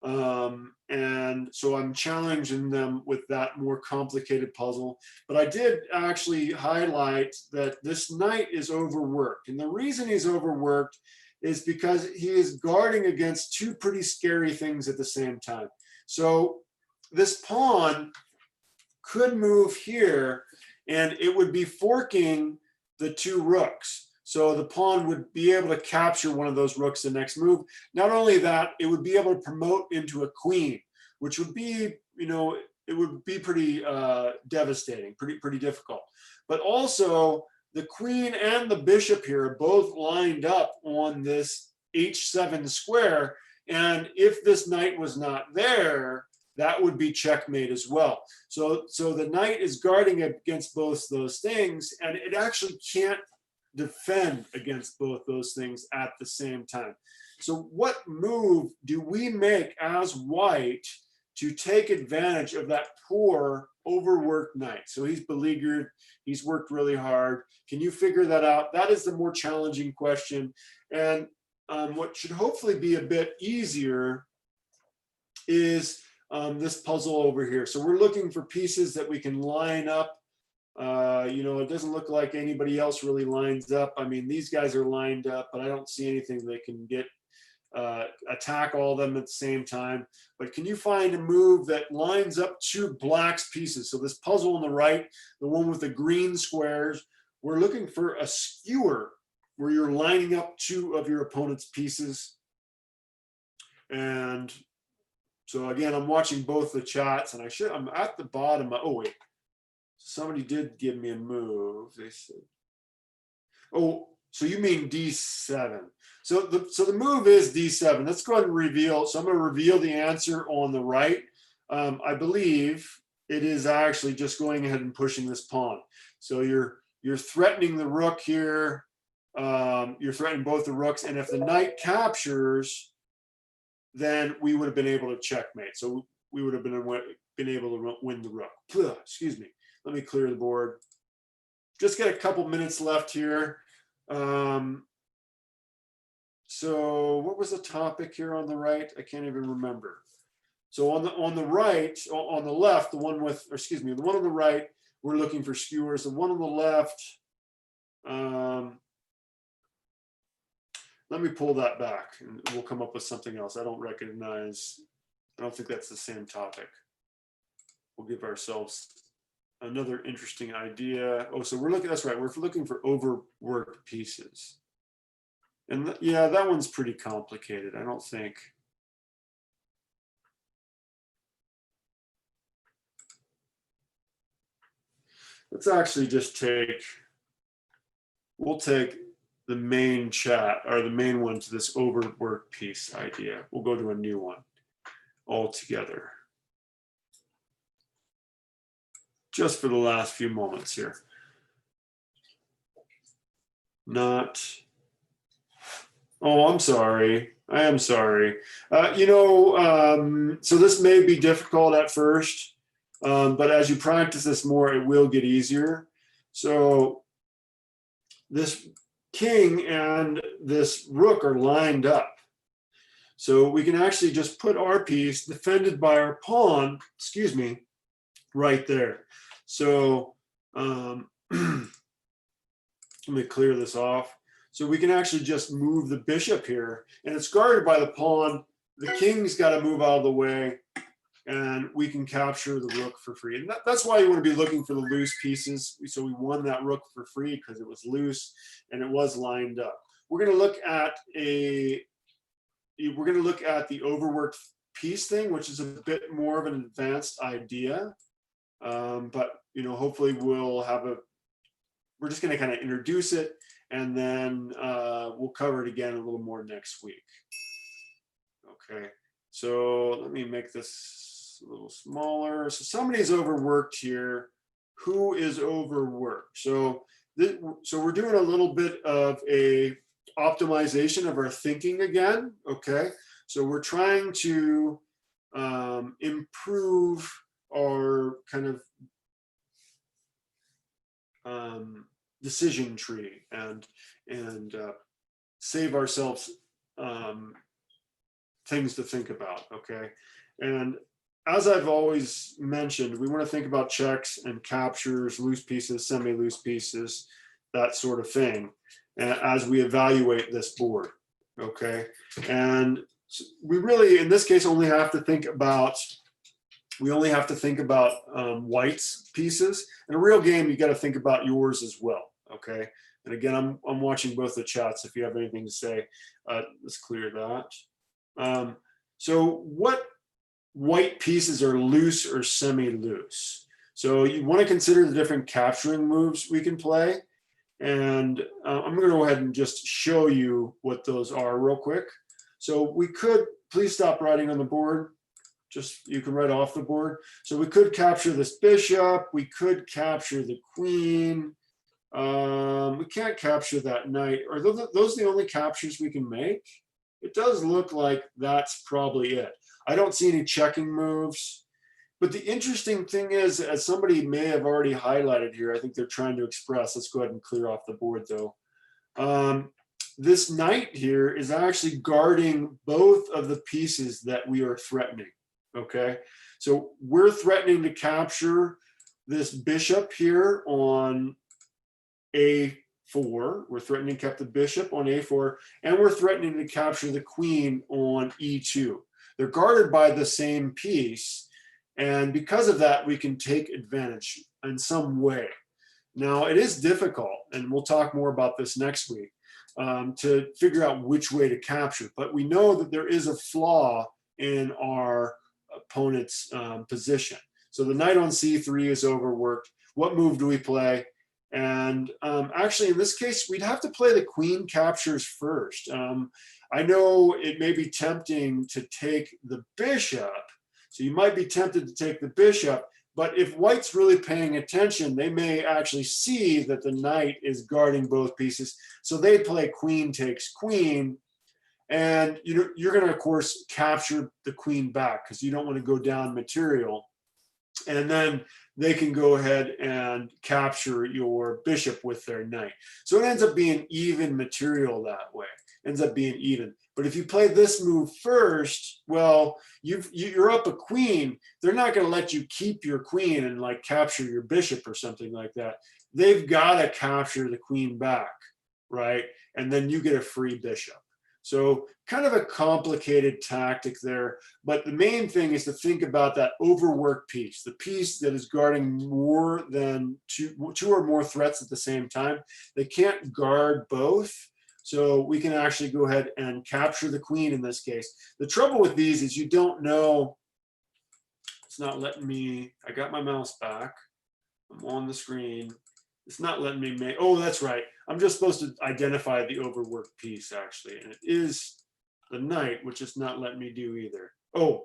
And so I'm challenging them with that more complicated puzzle. But I did actually highlight that this knight is overworked. And the reason he's overworked is because he is guarding against 2 pretty scary things at the same time. So this pawn could move here and it would be forking the 2 rooks. So the pawn would be able to capture one of those rooks the next move. Not only that, it would be able to promote into a queen, which would be, you know, it would be pretty devastating, pretty difficult. But also the queen and the bishop here are both lined up on this h7 square. And if this knight was not there, that would be checkmate as well. So the knight is guarding against both those things, and it actually can't defend against both those things at the same time. So what move do we make as white to take advantage of that poor overworked knight? So he's beleaguered, he's worked really hard. Can you figure that out? That is the more challenging question. And what should hopefully be a bit easier is this puzzle over here. So we're looking for pieces that we can line up. You know, it doesn't look like anybody else really lines up. I mean, these guys are lined up, but I don't see anything that can get attack all of them at the same time. But can you find a move that lines up two black's pieces? So this puzzle on the right, the one with the green squares, we're looking for a skewer where you're lining up two of your opponent's pieces. And so again, I'm watching both the chats, and I'm at the bottom. Oh wait, somebody did give me a move. They said, oh, so you mean D7. So the move is D7. Let's go ahead and reveal. So I'm going to reveal the answer on the right. I believe it is actually just going ahead and pushing this pawn. So you're threatening the rook here. You're threatening both the rooks, and if the knight captures, then we would have been able to checkmate. So we would have been able to win the rook. Excuse me. Let me clear the board. Just got a couple minutes left here. So what was the topic here on the right? I can't even remember. So on the right, on the left, the one with, or excuse me, the one on the right, we're looking for skewers. The one on the left, let me pull that back and we'll come up with something else. I don't think that's the same topic. We'll give ourselves another interesting idea. Oh, so we're looking, that's right, we're looking for overworked pieces. And yeah, that one's pretty complicated, I don't think. Let's actually just we'll take the main chat, or the main one, to this overworked piece idea. We'll go to a new one altogether. Just for the last few moments here. Oh, I'm sorry. I am sorry. So this may be difficult at first, but as you practice this more, it will get easier. So this king and this rook are lined up. So we can actually just put our piece defended by our pawn, excuse me, right there. So let me clear this off. So we can actually just move the bishop here, and it's guarded by the pawn. The king's got to move out of the way, and we can capture the rook for free. And that's why you want to be looking for the loose pieces. So we won that rook for free because it was loose and it was lined up. We're going to look at the overworked piece thing, which is a bit more of an advanced idea. But hopefully we're just going to kind of introduce it, and then we'll cover it again a little more next week. Okay, so let me make this a little smaller. So somebody's overworked here. Who is overworked? So we're doing a little bit of a optimization of our thinking again. Okay, so we're trying to improve our kind of decision tree and save ourselves things to think about. Okay, and as I've always mentioned, we want to think about checks and captures, loose pieces, semi-loose pieces, that sort of thing, as we evaluate this board. Okay, and we really, in this case, only have to think about white's pieces. In a real game, you got to think about yours as well. Okay, and again, I'm watching both the chats. If you have anything to say, let's clear that. So what white pieces are loose or semi-loose. So you want to consider the different capturing moves we can play. And I'm going to go ahead and just show you what those are real quick. So we could, please stop writing on the board. Just, you can write off the board. So we could capture this bishop. We could capture the queen. We can't capture that knight. Are those the only captures we can make? It does look like that's probably it. I don't see any checking moves. But the interesting thing is, as somebody may have already highlighted here, I think they're trying to express, let's go ahead and clear off the board though. This knight here is actually guarding both of the pieces that we are threatening, okay? So we're threatening to capture this bishop here on A4. We're threatening to capture the bishop on A4, and we're threatening to capture the queen on E2. They're guarded by the same piece. And because of that, we can take advantage in some way. Now, it is difficult, and we'll talk more about this next week, to figure out which way to capture. But we know that there is a flaw in our opponent's position. So the knight on C3 is overworked. What move do we play? And actually, in this case, we'd have to play the queen captures first. I know it may be tempting to take the bishop. So you might be tempted to take the bishop, but if white's really paying attention, they may actually see that the knight is guarding both pieces. So they play queen takes queen, and you're going to, of course, capture the queen back because you don't want to go down material. And then they can go ahead and capture your bishop with their knight. So it ends up being even material that way. Ends up being even. But if you play this move first, well, you're up a queen. They're not going to let you keep your queen and like capture your bishop or something like that. They've got to capture the queen back, right? And then you get a free bishop. So kind of a complicated tactic there. But the main thing is to think about that overworked piece, the piece that is guarding more than two or more threats at the same time. They can't guard both. So we can actually go ahead and capture the queen in this case. The trouble with these is you don't know. It's not letting me, I got my mouse back. I'm on the screen. It's not letting me make, oh, that's right. I'm just supposed to identify the overworked piece actually. And it is the knight, which is not letting me do either. Oh,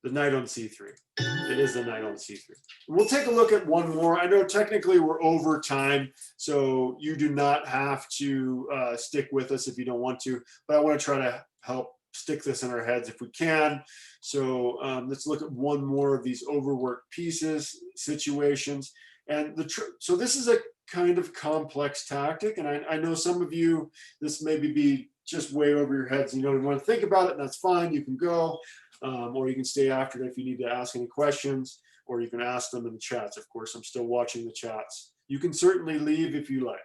the knight on C3. It is the knight on C3. We'll take a look at one more. I know technically we're over time, so you do not have to stick with us if you don't want to, but I want to try to help stick this in our heads if we can. So let's look at one more of these overworked pieces situations. And so this is a kind of complex tactic, and I know some of you, this maybe be just way over your heads. You want to think about it, and that's fine. You can go. Or you can stay after it if you need to ask any questions, or you can ask them in the chats. Of course, I'm still watching the chats. You can certainly leave if you like.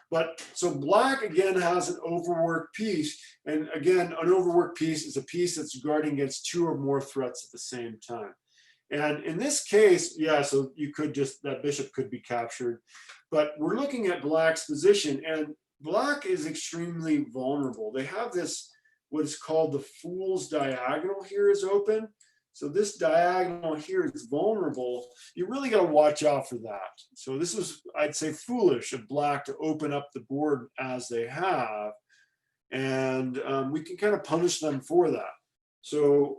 But so black, again, has an overworked piece. And again, an overworked piece is a piece that's guarding against two or more threats at the same time. And in this case, yeah, so you could just, that bishop could be captured. But we're looking at black's position, and black is extremely vulnerable. They have this, what is called the fool's diagonal here is open. So this diagonal here is vulnerable. You really got to watch out for that. So this is, I'd say, foolish of black to open up the board as they have. And we can kind of punish them for that. So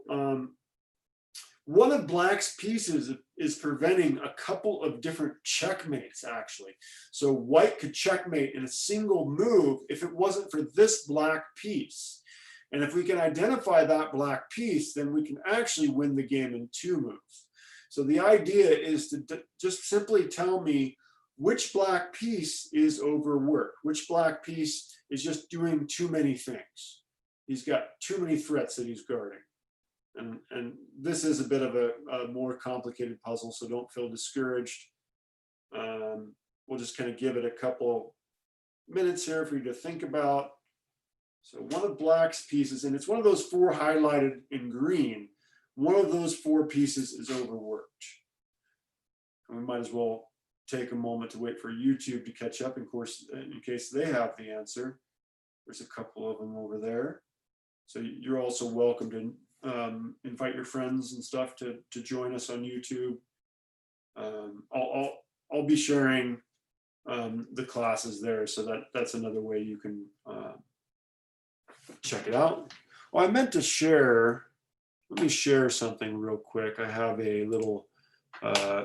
one of black's pieces is preventing a couple of different checkmates, actually. So white could checkmate in a single move if it wasn't for this black piece. And if we can identify that black piece, then we can actually win the game in two moves. So the idea is to just simply tell me which black piece is overworked, which black piece is just doing too many things. He's got too many threats that he's guarding. And this is a bit of a more complicated puzzle, so don't feel discouraged. We'll just kind of give it a couple minutes here for you to think about. So one of black's pieces, and it's one of those four highlighted in green, one of those four pieces is overworked. And we might as well take a moment to wait for YouTube to catch up, of course, in case they have the answer. There's a couple of them over there. So you're also welcome to invite your friends and stuff to join us on YouTube. I'll be sharing the classes there, so that's another way you can check it out. Well, I meant to share. Let me share something real quick. I have a little.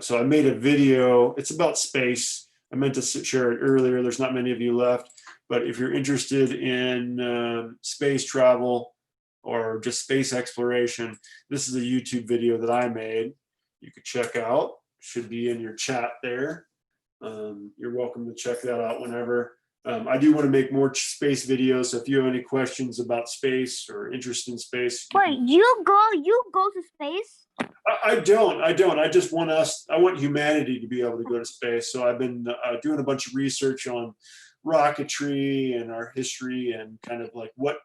So I made a video. It's about space. I meant to share it earlier. There's not many of you left, but if you're interested in space travel or just space exploration, this is a YouTube video that I made. You could check out. Should be in your chat there. You're welcome to check that out whenever. I do want to make more space videos. So if you have any questions about space or interest in space. Wait, you go to space? I don't. I just want I want humanity to be able to go to space. So I've been doing a bunch of research on rocketry and our history and kind of like what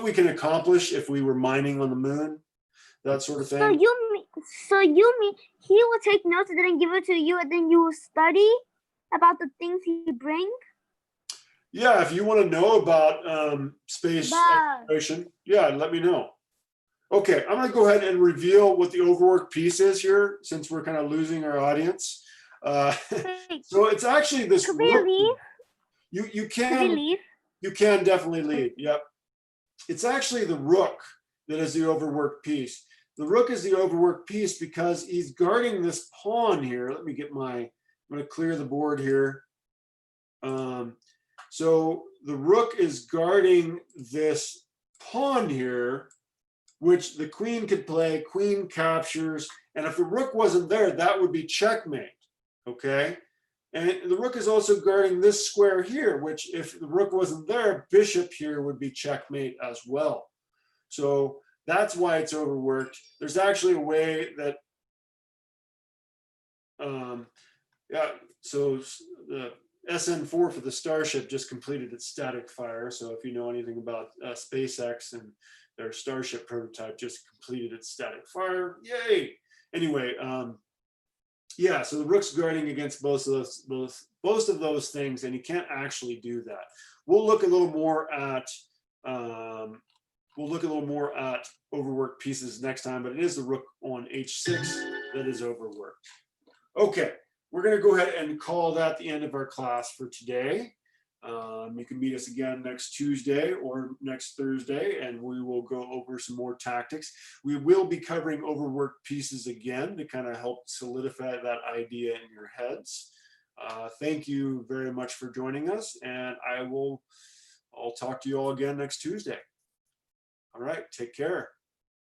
we can accomplish if we were mining on the moon, that sort of thing. So you mean he will take notes and then give it to you, and then you will study about the things he bring? Yeah, if you want to know about space exploration, yeah, let me know. Okay, I'm going to go ahead and reveal what the overworked piece is here, since we're kind of losing our audience. So it's actually this. Could we leave? You Could we can leave? You can definitely leave. Yep. It's actually the rook that is the overworked piece. The rook is the overworked piece because he's guarding this pawn here. Let me get I'm going to clear the board here. So the rook is guarding this pawn here, which the queen could play. Queen captures, and if the rook wasn't there, that would be checkmate. Okay, and the rook is also guarding this square here, which if the rook wasn't there, bishop here would be checkmate as well. So that's why it's overworked. There's actually a way that, yeah. So the SN4 for the Starship just completed its static fire. So if you know anything about SpaceX and their Starship prototype just completed its static fire. Yay! Anyway, yeah. So the rook's guarding against both of those things, and you can't actually do that. We'll look a little more at overworked pieces next time, but it is the rook on h6 that is overworked. Okay, we're going to go ahead and call that the end of our class for today. You can meet us again next Tuesday or next Thursday, and we will go over some more tactics. We will be covering overworked pieces again to kind of help solidify that idea in your heads. Thank you very much for joining us, and I'll talk to you all again next Tuesday. All right, take care.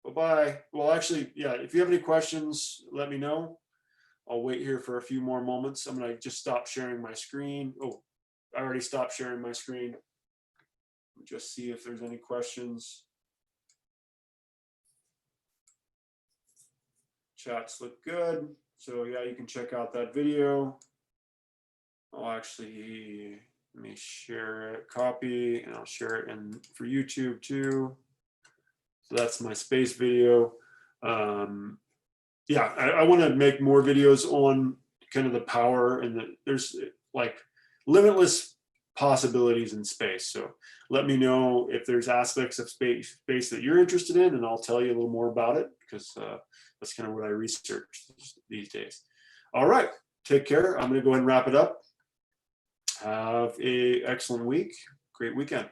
Bye-bye. Well, actually, yeah, if you have any questions, let me know. I'll wait here for a few more moments. I'm going to just stop sharing my screen. Oh, I already stopped sharing my screen. Just see if there's any questions. Chats look good. So yeah, you can check out that video. I'll actually, let me share it, copy, and I'll share it for YouTube too. So that's my space video. Yeah, I want to make more videos on kind of the power, and there's like limitless possibilities in space. So let me know if there's aspects of space that you're interested in, and I'll tell you a little more about it, because that's kind of what I research these days. All right, take care. I'm going to go ahead and wrap it up. Have an excellent week. Great weekend.